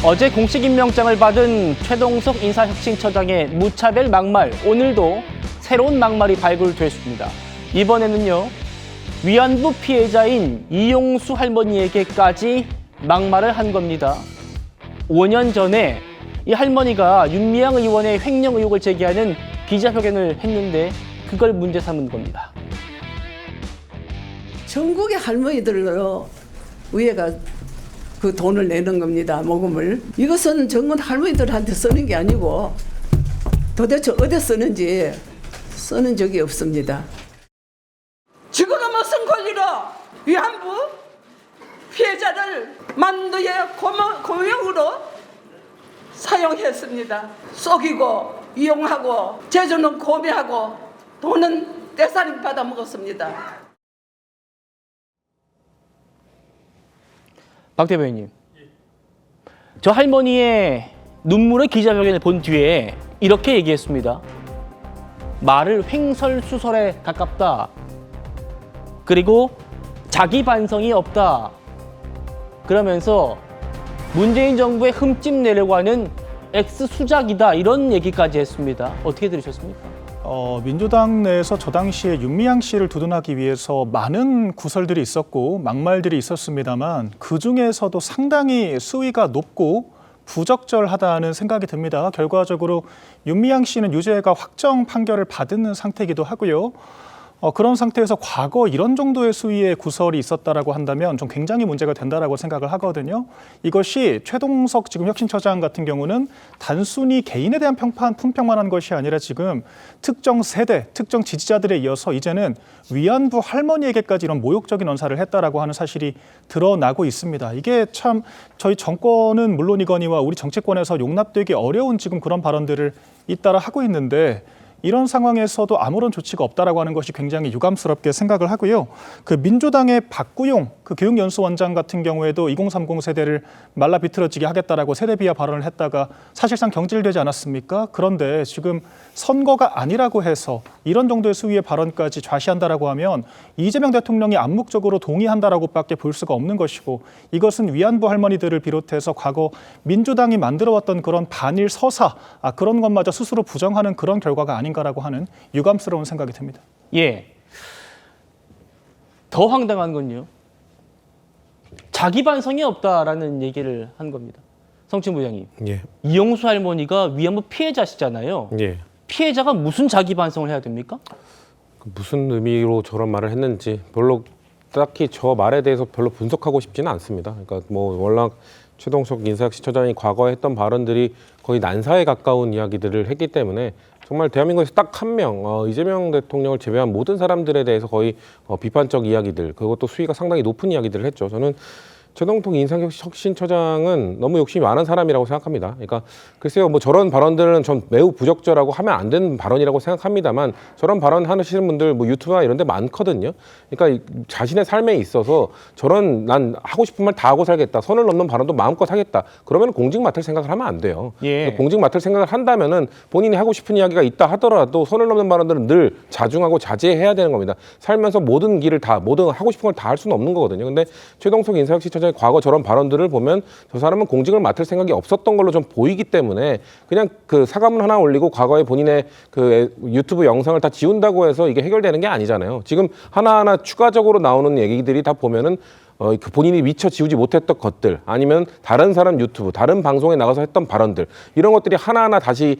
어제 공식 임명장을 받은 최동석 인사혁신처장의 무차별 막말, 오늘도 새로운 막말이 발굴됐습니다. 이번에는요, 위안부 피해자인 이용수 할머니에게까지 막말을 한 겁니다. 5년 전에 이 할머니가 윤미향 의원의 횡령 의혹을 제기하는 기자회견을 했는데 그걸 문제 삼은 겁니다. 전국의 할머니들로 위에가 그 돈을 내는 겁니다. 모금을. 이것은 전국 할머니들한테 쓰는 게 아니고 도대체 어디 쓰는지 쓰는 적이 없습니다. 지금은 무슨 권리로 위안부 피해자를 만두의 고명으로 사용했습니다. 속이고 이용하고 재주는 고매하고 돈은 떼살이 받아 먹었습니다. 박 대변인님, 저 할머니의 눈물의 기자회견을 본 뒤에 이렇게 얘기했습니다. 말을 횡설수설에 가깝다. 그리고 자기 반성이 없다. 그러면서 문재인 정부의 흠집 내려고 하는 X수작이다. 이런 얘기까지 했습니다. 어떻게 들으셨습니까? 민주당 내에서 저 당시에 윤미향 씨를 두둔하기 위해서 많은 구설들이 있었고 막말들이 있었습니다만 그중에서도 상당히 수위가 높고 부적절하다는 생각이 듭니다. 결과적으로 윤미향 씨는 유죄가 확정 판결을 받은 상태이기도 하고요. 그런 상태에서 과거 이런 정도의 수위의 구설이 있었다라고 한다면 좀 굉장히 문제가 된다라고 생각을 하거든요. 이것이 최동석 지금 혁신처장 같은 경우는 단순히 개인에 대한 품평만 한 것이 아니라 지금 특정 세대, 특정 지지자들에 이어서 이제는 위안부 할머니에게까지 이런 모욕적인 언사를 했다라고 하는 사실이 드러나고 있습니다. 이게 참 저희 정권은 물론이거니와 우리 정치권에서 용납되기 어려운 지금 그런 발언들을 잇따라 하고 있는데 이런 상황에서도 아무런 조치가 없다라고 하는 것이 굉장히 유감스럽게 생각을 하고요. 그 민주당의 박구용 그 교육연수원장 같은 경우에도 2030 세대를 말라 비틀어지게 하겠다라고 세대 비하 발언을 했다가 사실상 경질되지 않았습니까? 그런데 지금 선거가 아니라고 해서 이런 정도의 수위의 발언까지 좌시한다라고 하면 이재명 대통령이 암묵적으로 동의한다라고밖에 볼 수가 없는 것이고 이것은 위안부 할머니들을 비롯해서 과거 민주당이 만들어왔던 그런 반일 서사 그런 것마저 스스로 부정하는 그런 결과가 아닌가라고 하는 유감스러운 생각이 듭니다. 예. 더 황당한 건요. 자기 반성이 없다라는 얘기를 한 겁니다. 성춘 부장님. 예. 이용수 할머니가 위안부 피해자시잖아요. 예. 피해자가 무슨 자기 반성을 해야 됩니까? 무슨 의미로 저런 말을 했는지 별로 딱히 저 말에 대해서 별로 분석하고 싶지는 않습니다. 그러니까 뭐 워낙 최동석 인사혁신처장이 과거에 했던 발언들이 거의 난사에 가까운 이야기들을 했기 때문에 정말 대한민국에서 딱 한 명, 이재명 대통령을 제외한 모든 사람들에 대해서 거의 비판적 이야기들, 그것도 수위가 상당히 높은 이야기들을 했죠. 저는 최동석 인사혁신처장은 너무 욕심이 많은 사람이라고 생각합니다. 그러니까 글쎄요, 뭐 저런 발언들은 전 매우 부적절하고 하면 안 되는 발언이라고 생각합니다만 저런 발언 하시는 분들 뭐 유튜브나 이런 데 많거든요. 그러니까 자신의 삶에 있어서 저런 난 하고 싶은 말 다 하고 살겠다, 선을 넘는 발언도 마음껏 하겠다. 그러면 공직 맡을 생각을 하면 안 돼요. 예. 공직 맡을 생각을 한다면은 본인이 하고 싶은 이야기가 있다 하더라도 선을 넘는 발언들은 늘 자중하고 자제해야 되는 겁니다. 살면서 모든 길을 다, 모든 하고 싶은 걸 다 할 수는 없는 거거든요. 근데 최동석 인사혁신처장 과거 저런 발언들을 보면 저 사람은 공직을 맡을 생각이 없었던 걸로 좀 보이기 때문에 그냥 그 사과문 하나 올리고 과거에 본인의 그 유튜브 영상을 다 지운다고 해서 이게 해결되는 게 아니잖아요. 지금 하나하나 추가적으로 나오는 얘기들이 다 보면은 그 본인이 미처 지우지 못했던 것들 아니면 다른 사람 유튜브, 다른 방송에 나가서 했던 발언들 이런 것들이 하나하나 다시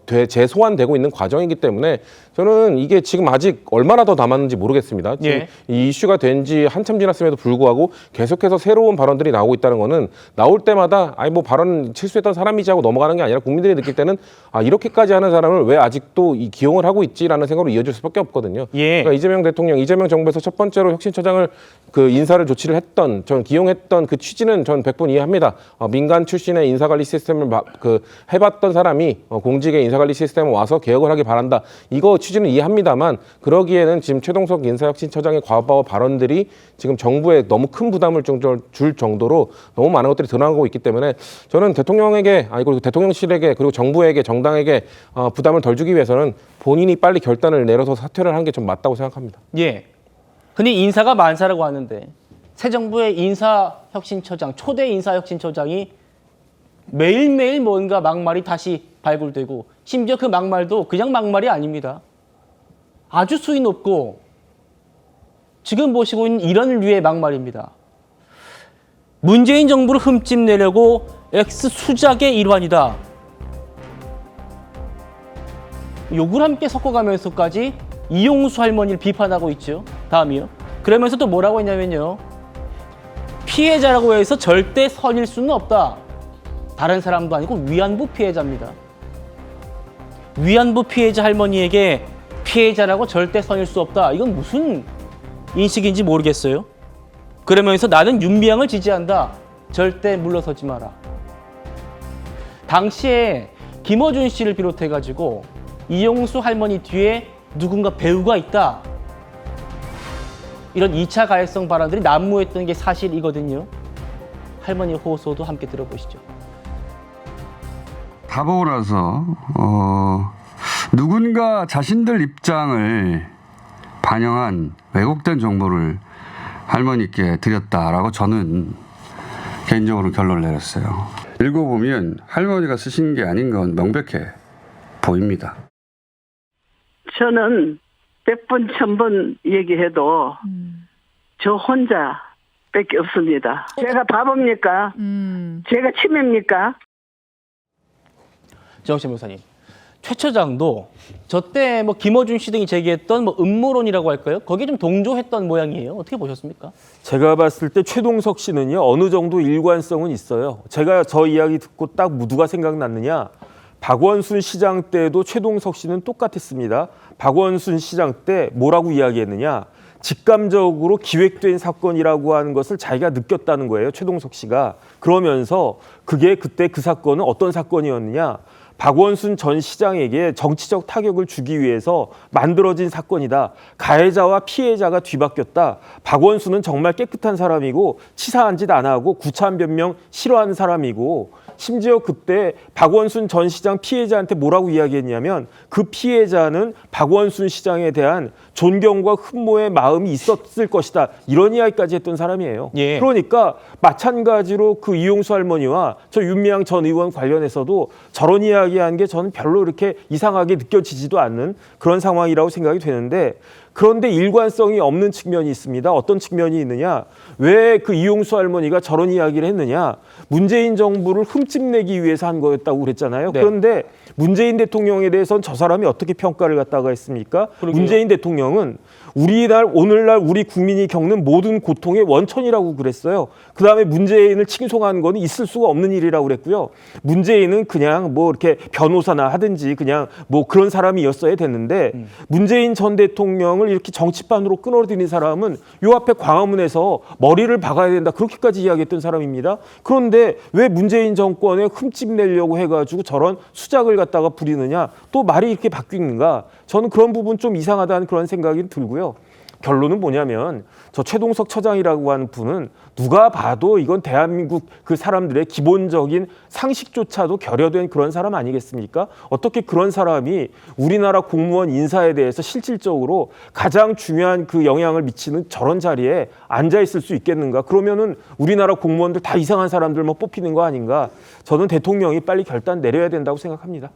재소환되고 있는 과정이기 때문에 저는 이게 지금 아직 얼마나 더 남았는지 모르겠습니다. 지금 예. 이 이슈가 된 지 한참 지났음에도 불구하고 계속해서 새로운 발언들이 나오고 있다는 거는 나올 때마다 아니 뭐 발언 실수했던 사람이지 하고 넘어가는 게 아니라 국민들이 느낄 때는 이렇게까지 하는 사람을 왜 아직도 기용을 하고 있지라는 생각으로 이어질 수밖에 없거든요. 예. 그러니까 이재명 대통령, 이재명 정부에서 첫 번째로 혁신처장을 그 인사를 조치를 했던, 전 기용했던 그 취지는 전 100번 이해합니다. 민간 출신의 인사관리 시스템을 해봤던 사람이 공직의 인사관리 시스템에 와서 개혁을 하길 바란다. 이거 취지는 이해합니다만 그러기에는 지금 최동석 인사혁신처장의 과거 발언들이 지금 정부에 너무 큰 부담을 줄 정도로 너무 많은 것들이 드러나고 있기 때문에 저는 대통령에게, 그리고 대통령실에게, 그리고 정부에게, 정당에게 부담을 덜 주기 위해서는 본인이 빨리 결단을 내려서 사퇴를 하는 게 좀 맞다고 생각합니다. 예. 근데 인사가 만사라고 하는데 새 정부의 인사혁신처장, 초대 인사혁신처장이 매일매일 뭔가 막말이 다시 발굴되고 심지어 그 막말도 그냥 막말이 아닙니다. 아주 수위 높고 지금 보시고 있는 이런 류의 막말입니다. 문재인 정부를 흠집내려고 X 수작의 일환이다. 욕을 함께 섞어가면서까지 이용수 할머니를 비판하고 있죠. 다음이요. 그러면서 또 뭐라고 했냐면요. 피해자라고 해서 절대 선일 수는 없다. 다른 사람도 아니고 위안부 피해자입니다. 위안부 피해자 할머니에게 피해자라고 절대 선일 수 없다. 이건 무슨 인식인지 모르겠어요. 그러면서 나는 윤미향을 지지한다. 절대 물러서지 마라. 당시에 김어준 씨를 비롯해가지고 이용수 할머니 뒤에 누군가 배우가 있다. 이런 2차 가해성 발언들이 난무했던 게 사실이거든요. 할머니 호소도 함께 들어보시죠. 다 보고 나서 누군가 자신들 입장을 반영한 왜곡된 정보를 할머니께 드렸다라고 저는 개인적으로 결론을 내렸어요. 읽어보면 할머니가 쓰신 게 아닌 건 명백해 보입니다. 저는 100번, 1000번 얘기해도 저 혼자 밖에 없습니다. 제가 바보입니까? 제가 치매입니까? 정신 목사님, 최 처장도 저 때 뭐 김어준 씨 등이 제기했던 뭐 음모론이라고 할까요? 거기에 좀 동조했던 모양이에요. 어떻게 보셨습니까? 제가 봤을 때 최동석 씨는요, 어느 정도 일관성은 있어요. 제가 저 이야기 듣고 딱 누가 생각났느냐? 박원순 시장 때도 최동석 씨는 똑같았습니다. 박원순 시장 때 뭐라고 이야기했느냐? 직감적으로 기획된 사건이라고 하는 것을 자기가 느꼈다는 거예요. 최동석 씨가. 그러면서 그게 그때 그 사건은 어떤 사건이었느냐? 박원순 전 시장에게 정치적 타격을 주기 위해서 만들어진 사건이다. 가해자와 피해자가 뒤바뀌었다. 박원순은 정말 깨끗한 사람이고 치사한 짓 안 하고 구차한 변명 싫어하는 사람이고, 심지어 그때 박원순 전 시장 피해자한테 뭐라고 이야기했냐면 그 피해자는 박원순 시장에 대한 존경과 흠모의 마음이 있었을 것이다. 이런 이야기까지 했던 사람이에요. 예. 그러니까 마찬가지로 그 이용수 할머니와 저 윤미향 전 의원 관련해서도 저런 이야기한 게 저는 별로 이렇게 이상하게 느껴지지도 않는 그런 상황이라고 생각이 되는데, 그런데 일관성이 없는 측면이 있습니다. 어떤 측면이 있느냐? 왜 그 이용수 할머니가 저런 이야기를 했느냐? 문재인 정부를 흠집내기 위해서 한 거였다고 그랬잖아요. 네. 그런데 문재인 대통령에 대해서는 저 사람이 어떻게 평가를 갖다가 했습니까? 그러게요. 문재인 대통령은 오늘날 우리 국민이 겪는 모든 고통의 원천이라고 그랬어요. 그다음에 문재인을 칭송하는 거는 있을 수가 없는 일이라고 그랬고요. 문재인은 그냥 뭐 이렇게 변호사나 하든지 그냥 뭐 그런 사람이었어야 됐는데, 문재인 전 대통령을 이렇게 정치판으로 끌어들인 사람은 요 앞에 광화문에서 머리를 박아야 된다, 그렇게까지 이야기했던 사람입니다. 그런데 왜 문재인 정권에 흠집 내려고 해가지고 저런 수작을 갖다가 부리느냐, 또 말이 이렇게 바뀌는가? 저는 그런 부분 좀 이상하다는 그런 생각이 들고요. 결론은 뭐냐면 저 최동석 처장이라고 하는 분은 누가 봐도 이건 대한민국 그 사람들의 기본적인 상식조차도 결여된 그런 사람 아니겠습니까? 어떻게 그런 사람이 우리나라 공무원 인사에 대해서 실질적으로 가장 중요한 그 영향을 미치는 저런 자리에 앉아 있을 수 있겠는가? 그러면은 우리나라 공무원들 다 이상한 사람들만 뽑히는 거 아닌가? 저는 대통령이 빨리 결단 내려야 된다고 생각합니다.